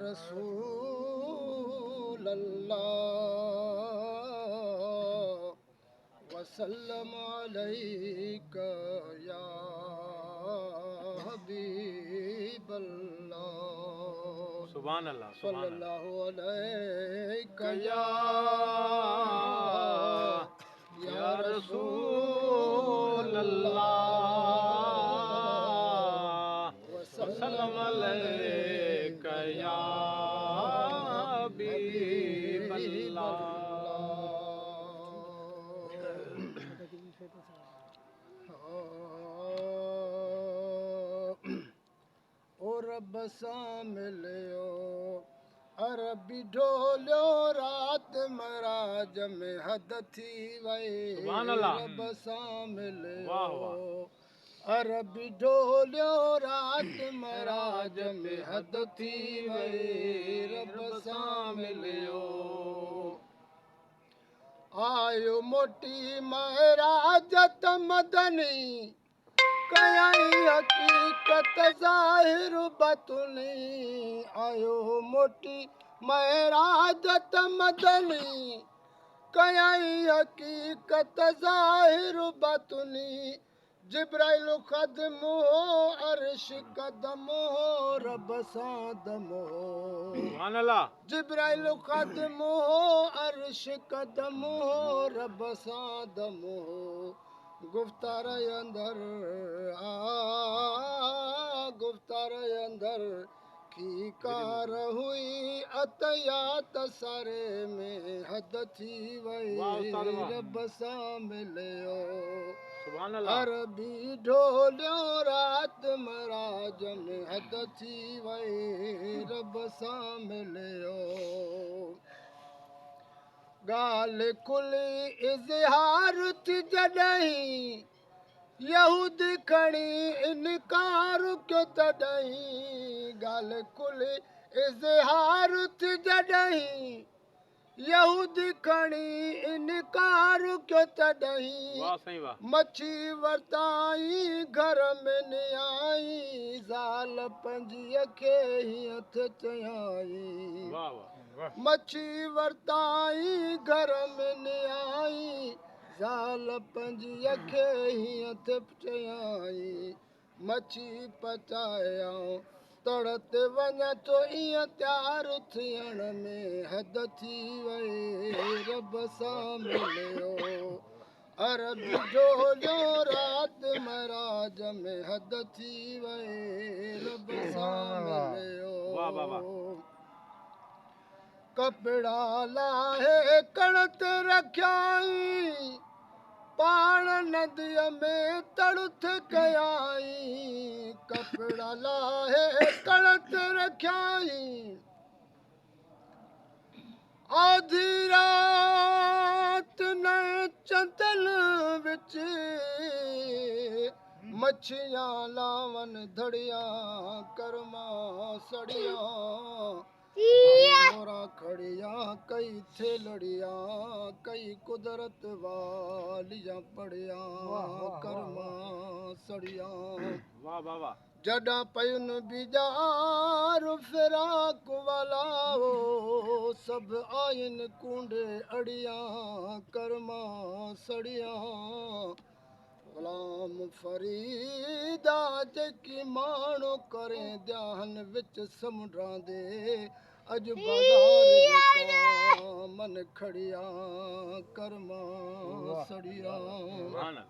रसूल अल्लाह वसल्लम अलैका या हबीब अल्लाह सुभान अल्लाह सल्लल्लाहु अलैका या रसूल अल्लाह वसल्लम अलैका या हबीब अल्लाह। ओ रब सां मिलियो अरबी ढोलियो रात मराज में हद थी वई सुभान अल्लाह। रब सां मिलियो वाह वाह। अरबी ढोलियो रात मराज में हद थी वई रब सां मिलियो आयो मोटी महराज त मदनी कयाई हकीकत ज़ाहिर बतुनी आयो मोटी महराज त मदनी कयाई हकीकत ज़ाहिर बतुनी जिब्राइल ख़दम हो अर्श कदम हो रब सां दम हो सुभान अल्लाह। जिब्राइल ख़दम हो अर्श कदम हो रब सां दम हो गुफ्तार अंदर गुफ्तार अंदर की कार हुई अतया तसरे में हद थी वई वाह उस्ताद वाह। रब सां मिलियो सुभान अल्लाह। अरबी ढोलियो रात मराज में हद थी वई रब सां मिलियो गाल खुली इज़हार थी जॾहिं यहूद खणी इनकार कयो तॾहिं गाल खुली इज़हार थी जॾहिं यहूद खणी इनकार कयो तॾहिं वाह साईं वाह। मच्छी वरताई घर में नियाई ज़ाल पंजीअ खे हीअं थ चयाई वाह वाह। मच्छी वरताई घर में नियाई ज़ाल पंजीअ खे हीअं थ चयाई मच्छी पचायाऊं तड़ ते वञा थो ईअं तयारु थियण में हद थी वई रब सां मिलियो अरबी ढोलियो रात मराज में हद थी वई रब सां मिलियो वाह वाह वाह। कपिड़ा लाहे कणत रखियाई पाण नदीअ में तड़ुथ कयाई कपिड़ा लाहे कणत रखियाई आधी रात न चंदन विच मच्छियां लावन धड़िया कर्मा सड़िया मोरा खड़िया कई थे लड़िया कई कुदरत वालिया पड़िया कर्मा सड़िया वाह वाह वाह। जॾा पयुन बीजार फिराक वाला हो सब आइन कूंडे अड़िया कर्मा सड़िया गुलाम फरीदा जेकी माण्हू करे ध्यान विच समुंडां दे अज बाज़ार मन खड़िया कर्मा सड़िया सुभान अल्लाह।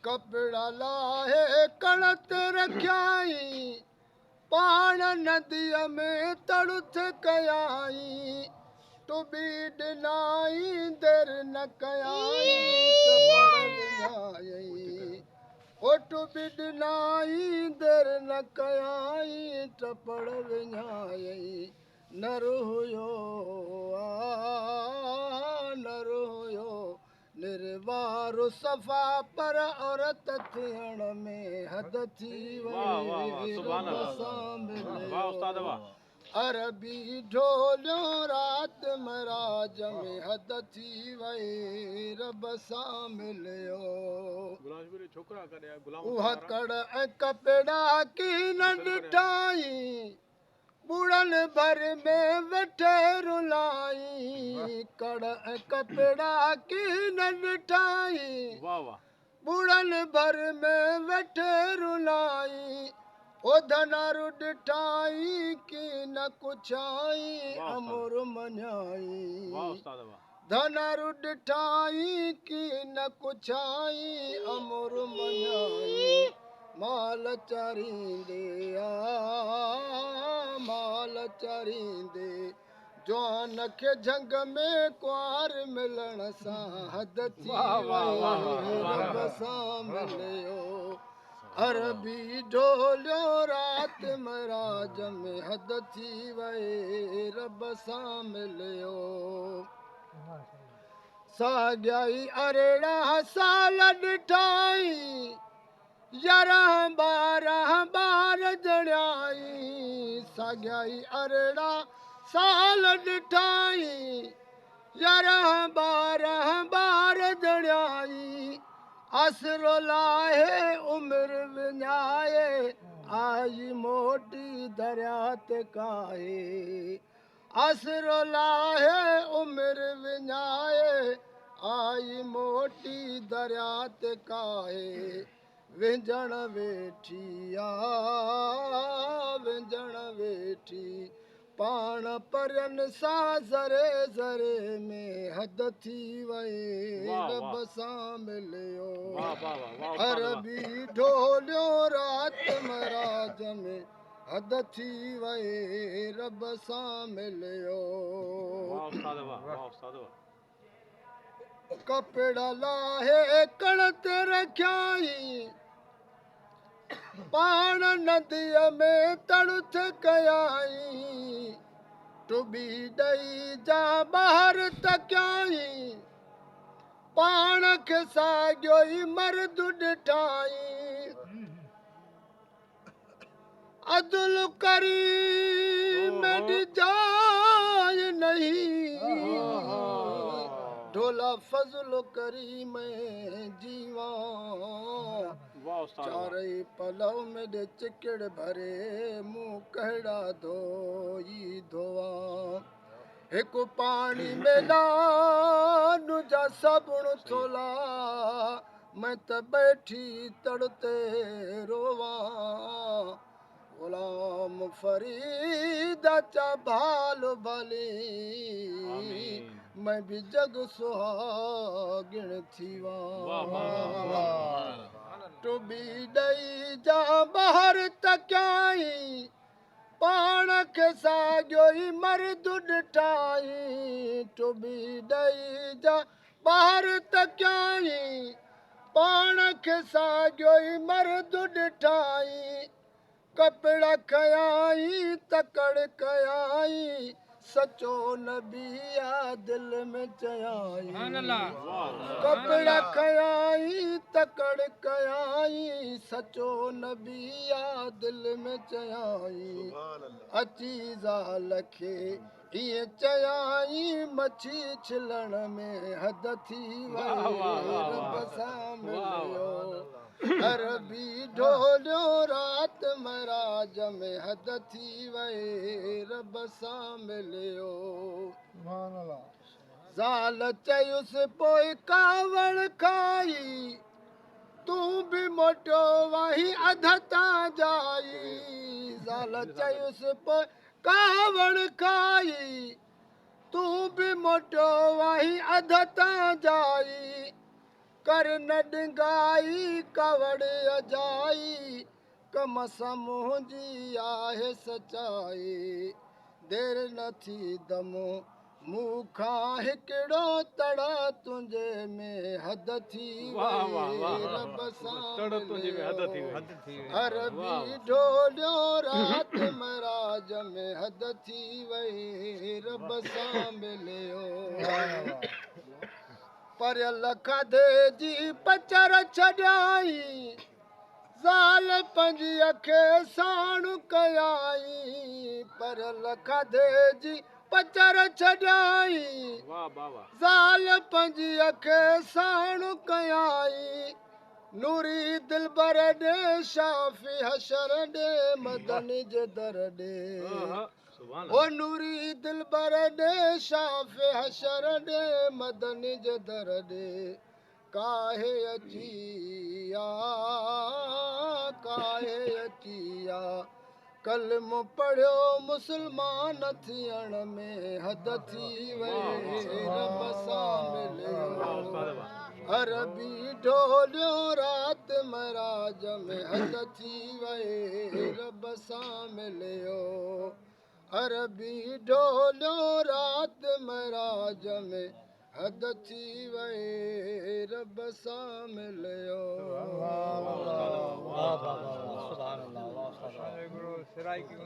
कपिड़ा लाहे कणत रखियाई पाण नदीअ में तड़ुथ कयाई टुबी ॾिनाई देर न कयाई ओ टुबी ॾिनाई देर न कयाई टपड़ विञाई नर हुयो नर हुयो निर्वारो सफ़ा पर औरत थियण में हद थी वाह वाह वाह। वई सुभान रब अल्लाह। सां वाह उस्ताद वाह। मिलियो अरबी ढोलियो रात मराज में हद थी वई रब सां मिलियो छोकिरा कॾहिं गुलाम उहा कड़ ऐं कपिड़ा की न ॾिठाई बुड़न भर में वेठे रुलाई कड़ कपड़ा की न ॾिठाई वाह वाह बुड़न भर में वेठे रुलाई ओ धनारु ॾिठाई की न कुछाई वाह उस्ताद। अमुर वाह मञाई उस्ताद वाह धनारु ॾिठाई की न कुछाई अमुर मञाई माल चारींदे माल चारींदे जवान खे झंग में कुंवार मिलण सां हद थी वाह, वाह, वाह, वाह, वई वाह। रब सां मिलियो अरबी ढोलियो रात मराज में हद थी वई रब सां मिलियो साॻियाई अरिड़हं साल ॾिठाई 11 12 ॿार जणियाई साॻियाई अरिड़हं साल ॾिठाई 11 12 ॿार जणियाई आसरो लाहे उमिरि विञाए आई मोटी दरिया ते काहे आसरो लाहे उमिरि विञाए आई मोटी दरिया ते काहे विंझण वेठी विंझण वेठी पाण परियनि सां ज़रे ज़रे में हद थी वई वाह, वाह। रब सां मिलियो वाह वाह वाह वाह उस्ताद वाह अरबी ढोलियो रात मराज में हद थी वई रब सां मिलियो वाह उस्ताद वाह वाह उस्ताद वाह कपिड़ा लाहे कण ते रखियाई पाण नदीअ में तड़ुथ कयाई टुबी ॾई जा ॿाहिरि तकियाई पाण खे साॻियो ई मर्द ॾिठाई अब्दुल करीम जाय नहीं ढोला फजल करीम जीवा वाह उस्ताद वाह चारई पलव में दे चिकड़ भरे मुंह कहिड़ा धोई धोआ हिकु पाणी में लान जा सबुण थोला मैं त बैठी तड़ते रोवा गुलाम फरीद चा भाल भली आमीन मैं भी जग सुहागिण थी वाह वाह वाह टुबी ॾई जा ॿाहिरि तकियाई पाण खे साॻियो ई मर्द ॾिठाई टुबी ॾई जा ॿाहिरि तकियाई पाण खे साॻियो ई मर्द ॾिठाई कपिड़ा खयाई तकड़ कयाई सचो नबिया दिल में चयाई कपिड़ा खयाई तकड़ कयाई सचो नबिया दिल में चयाई अची ज़ाल खे ईअं चयाई मच्छी छिलण में हद थी वाह, वाह, वाह, वई वाह। रब सां वाह, मिलियो अरबी ढोलियो रात मराज में हद थी वई रब सां मिलियो ज़ाल चयुसि पोइ कावड़ खाई तूं बि मोटियो वही अध तां जाई ज़ाल चयुसि पोइ कावड़ खाई तूं बि मोटियो वही अध तां जाई कर न डिंगाई कवड़ अजाई कम सां मुंहिंजी आहे सचाई देरि न थी दमो मूं खां हिकिड़ो तड़ तुंहिंजे में हद थी वाह, वाह, वाह, वई वाह। रब सां तड़ तुंहिंजे में हद थी वई। मिलियो। वाह, अरबी वाह। ढोलियो रात मराज में हद थी वई रब सां मिलियो परियल खाधे जी पचर छॾियाई ज़ाल पंजीअ खे साणु कयाई परियल खाधे जी पचर छॾियाई वाह वाह वाह ज़ाल पंजीअ खे साणु कयाई नूरी दिलबर ॾे शाफी हशर ॾे मदनी जे दर ॾे सुभान ओ नूरी दिलबर ॾे शाफी हशर ॾे मदनी जे दर ॾे काहे अचिया काहे अचिया कलमो पढ़ियो मुसलमान थियण में हद थी वई रब सां मिलियो अरबी ढोलियो रात महाराज में हद थी वई रब सां मिलियो अरबी ढोलियो रात महाराज में हद थी वई रब सां मिलियो गुरु सिराई की